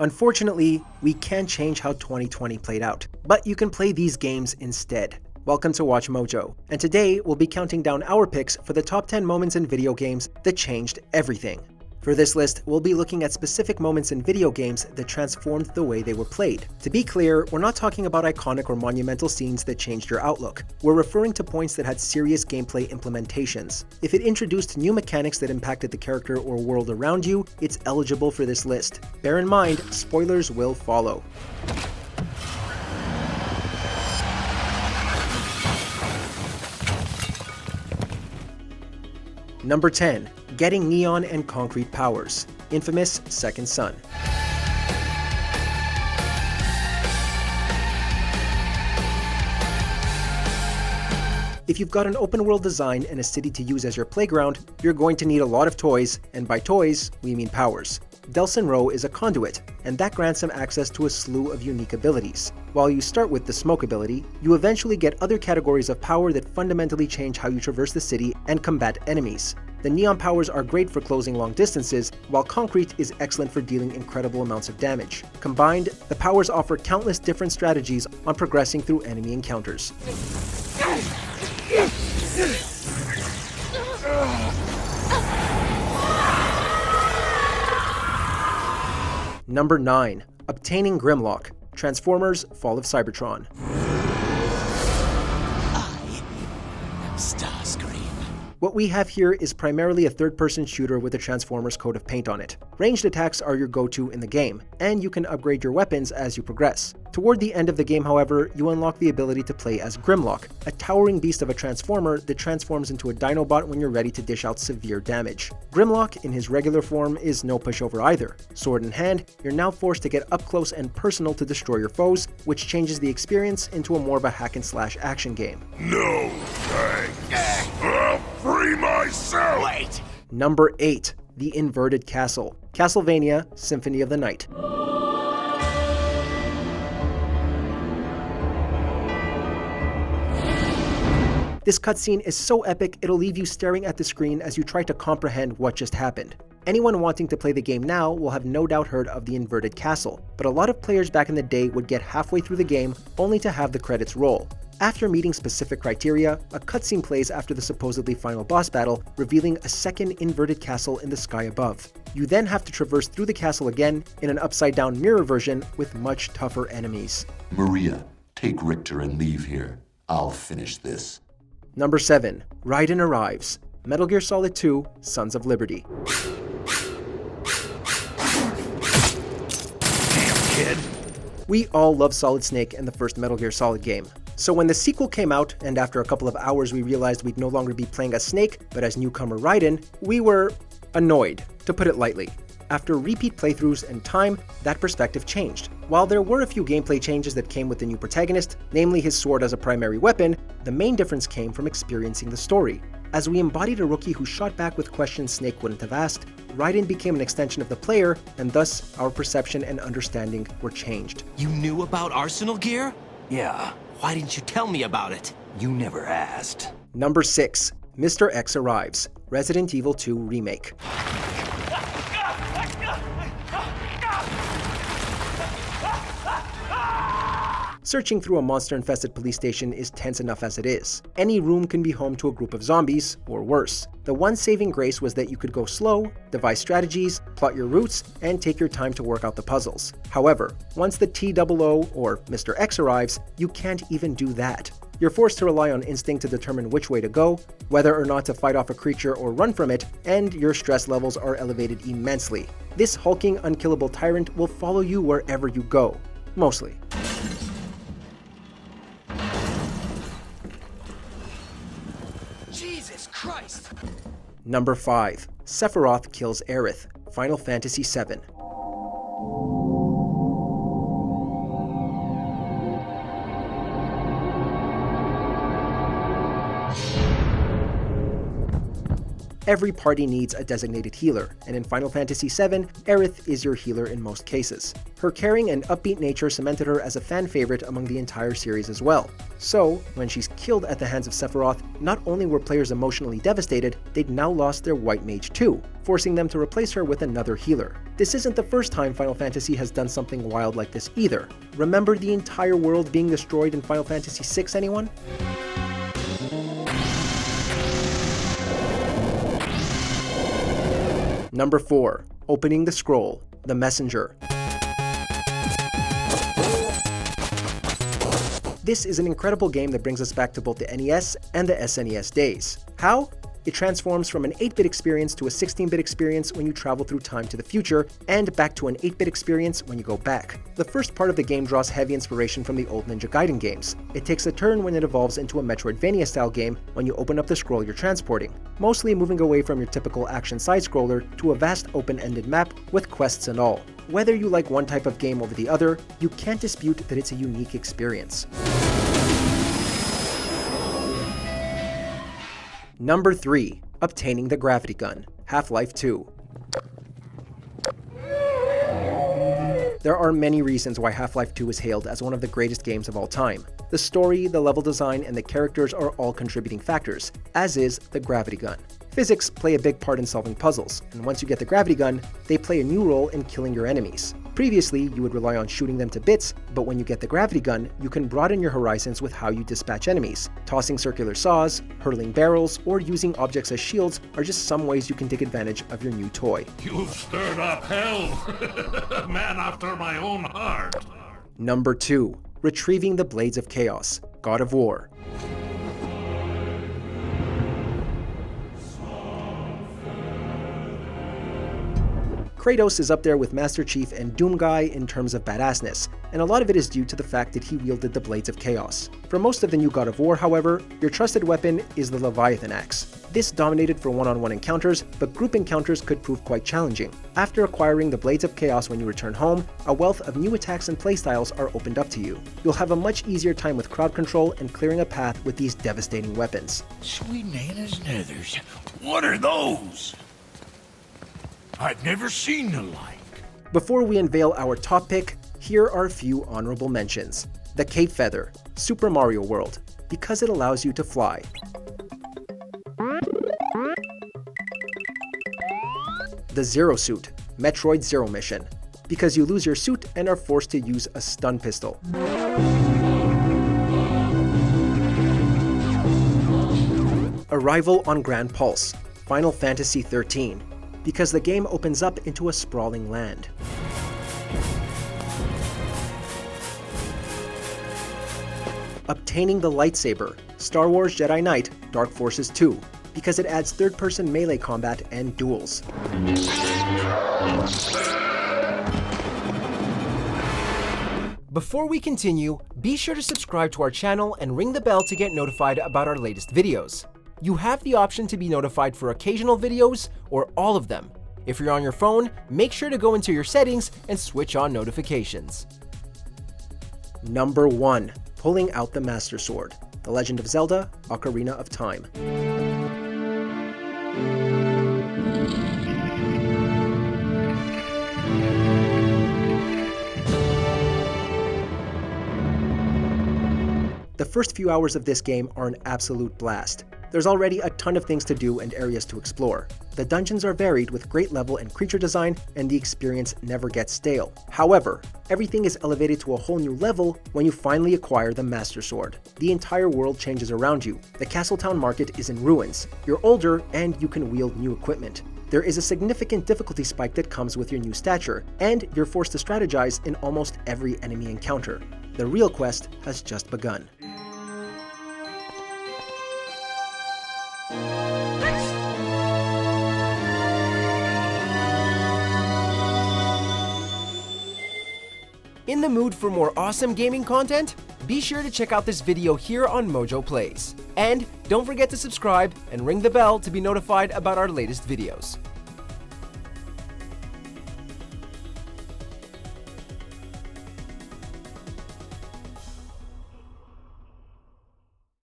Unfortunately, we can't change how 2020 played out, but you can play these games instead. Welcome to WatchMojo, and today we'll be counting down our picks for the top 10 moments in video games that changed everything. For this list, we'll be looking at specific moments in video games that transformed the way they were played. To be clear, we're not talking about iconic or monumental scenes that changed your outlook. We're referring to points that had serious gameplay implementations. If it introduced new mechanics that impacted the character or world around you, it's eligible for this list. Bear in mind, spoilers will follow. Number 10. Getting neon and concrete powers. Infamous Second Son. If you've got an open world design and a city to use as your playground, you're going to need a lot of toys, and by toys, we mean powers. Delsin Row is a conduit, and that grants them access to a slew of unique abilities. While you start with the smoke ability, you eventually get other categories of power that fundamentally change how you traverse the city and combat enemies. The neon powers are great for closing long distances, while concrete is excellent for dealing incredible amounts of damage. Combined, the powers offer countless different strategies on progressing through enemy encounters. Number 9. Obtaining Grimlock. Transformers: Fall of Cybertron. What we have here is primarily a third-person shooter with a Transformers coat of paint on it. Ranged attacks are your go-to in the game, and you can upgrade your weapons as you progress. Toward the end of the game, however, you unlock the ability to play as Grimlock, a towering beast of a Transformer that transforms into a Dinobot when you're ready to dish out severe damage. Grimlock, in his regular form, is no pushover either. Sword in hand, you're now forced to get up close and personal to destroy your foes, which changes the experience into a more of a hack-and-slash action game. No thanks. I'll free myself! Wait! Number 8. The Inverted Castle. Castlevania: Symphony of the Night. This cutscene is so epic it'll leave you staring at the screen as you try to comprehend what just happened. Anyone wanting to play the game now will have no doubt heard of the Inverted Castle, but a lot of players back in the day would get halfway through the game only to have the credits roll. After meeting specific criteria, a cutscene plays after the supposedly final boss battle, revealing a second inverted castle in the sky above. You then have to traverse through the castle again in an upside-down mirror version with much tougher enemies. Maria, take Richter and leave here. I'll finish this. Number 7. Raiden Arrives. Metal Gear Solid 2: Sons of Liberty. Damn kid. We all love Solid Snake and the first Metal Gear Solid game. So when the sequel came out, and after a couple of hours we realized we'd no longer be playing as Snake, but as newcomer Raiden, we were annoyed, to put it lightly. After repeat playthroughs and time, that perspective changed. While there were a few gameplay changes that came with the new protagonist, namely his sword as a primary weapon, the main difference came from experiencing the story. As we embodied a rookie who shot back with questions Snake wouldn't have asked, Raiden became an extension of the player, and thus our perception and understanding were changed. You knew about Arsenal gear? Yeah, Why didn't you tell me about it? you never asked. Number 6. Mr. X Arrives. Resident Evil 2 Remake. Searching through a monster-infested police station is tense enough as it is. Any room can be home to a group of zombies, or worse. The one saving grace was that you could go slow, devise strategies, plot your routes, and take your time to work out the puzzles. However, once the TOO, or Mr. X arrives, you can't even do that. You're forced to rely on instinct to determine which way to go, whether or not to fight off a creature or run from it, and your stress levels are elevated immensely. This hulking, unkillable tyrant will follow you wherever you go. Mostly. Jesus Christ! Number 5. Sephiroth kills Aerith. Final Fantasy VII. Every party needs a designated healer, and in Final Fantasy VII, Aerith is your healer in most cases. Her caring and upbeat nature cemented her as a fan favorite among the entire series as well. So, when she's killed at the hands of Sephiroth, not only were players emotionally devastated, they'd now lost their White Mage too, forcing them to replace her with another healer. This isn't the first time Final Fantasy has done something wild like this either. Remember the entire world being destroyed in Final Fantasy VI, anyone? Number 4. Opening the Scroll, The Messenger. This is an incredible game that brings us back to both the NES and the SNES days. How? It transforms from an 8-bit experience to a 16-bit experience when you travel through time to the future, and back to an 8-bit experience when you go back. The first part of the game draws heavy inspiration from the old Ninja Gaiden games. It takes a turn when it evolves into a Metroidvania-style game when you open up the scroll you're transporting, mostly moving away from your typical action side-scroller to a vast open-ended map with quests and all. Whether you like one type of game over the other, you can't dispute that it's a unique experience. Number 3. Obtaining the Gravity Gun, Half-Life 2. There are many reasons why Half-Life 2 is hailed as one of the greatest games of all time. The story, the level design, and the characters are all contributing factors, as is the Gravity Gun. Physics play a big part in solving puzzles, and once you get the Gravity Gun, they play a new role in killing your enemies. Previously, you would rely on shooting them to bits, but when you get the Gravity Gun, you can broaden your horizons with how you dispatch enemies. Tossing circular saws, hurling barrels, or using objects as shields are just some ways you can take advantage of your new toy. You've stirred up hell. Man after my own heart. Number 2. Retrieving the Blades of Chaos, God of War. Kratos is up there with Master Chief and Doomguy in terms of badassness, and a lot of it is due to the fact that he wielded the Blades of Chaos. For most of the new God of War, however, your trusted weapon is the Leviathan Axe. This dominated for one-on-one encounters, but group encounters could prove quite challenging. After acquiring the Blades of Chaos when you return home, a wealth of new attacks and playstyles are opened up to you. You'll have a much easier time with crowd control and clearing a path with these devastating weapons. Sweet Nana's nethers. What are those? I've never seen the like. Before we unveil our top pick, here are a few honorable mentions. The Cape Feather, Super Mario World, because it allows you to fly. The Zero Suit, Metroid Zero Mission, because you lose your suit and are forced to use a stun pistol. Arrival on Gran Pulse, Final Fantasy XIII, because the game opens up into a sprawling land. Obtaining the Lightsaber, Star Wars Jedi Knight, Dark Forces 2, because it adds third-person melee combat and duels. Before we continue, be sure to subscribe to our channel and ring the bell to get notified about our latest videos. You have the option to be notified for occasional videos or all of them. If you're on your phone, make sure to go into your settings and switch on notifications. Number 1. Pulling out the Master Sword, The Legend of Zelda: Ocarina of Time. The first few hours of this game are an absolute blast. There's already a ton of things to do and areas to explore. The dungeons are varied with great level and creature design, and the experience never gets stale. However, everything is elevated to a whole new level when you finally acquire the Master Sword. The entire world changes around you. The Castletown market is in ruins. You're older, and you can wield new equipment. There is a significant difficulty spike that comes with your new stature, and you're forced to strategize in almost every enemy encounter. The real quest has just begun. In the mood for more awesome gaming content? Be sure to check out this video here on Mojo Plays. And don't forget to subscribe and ring the bell to be notified about our latest videos.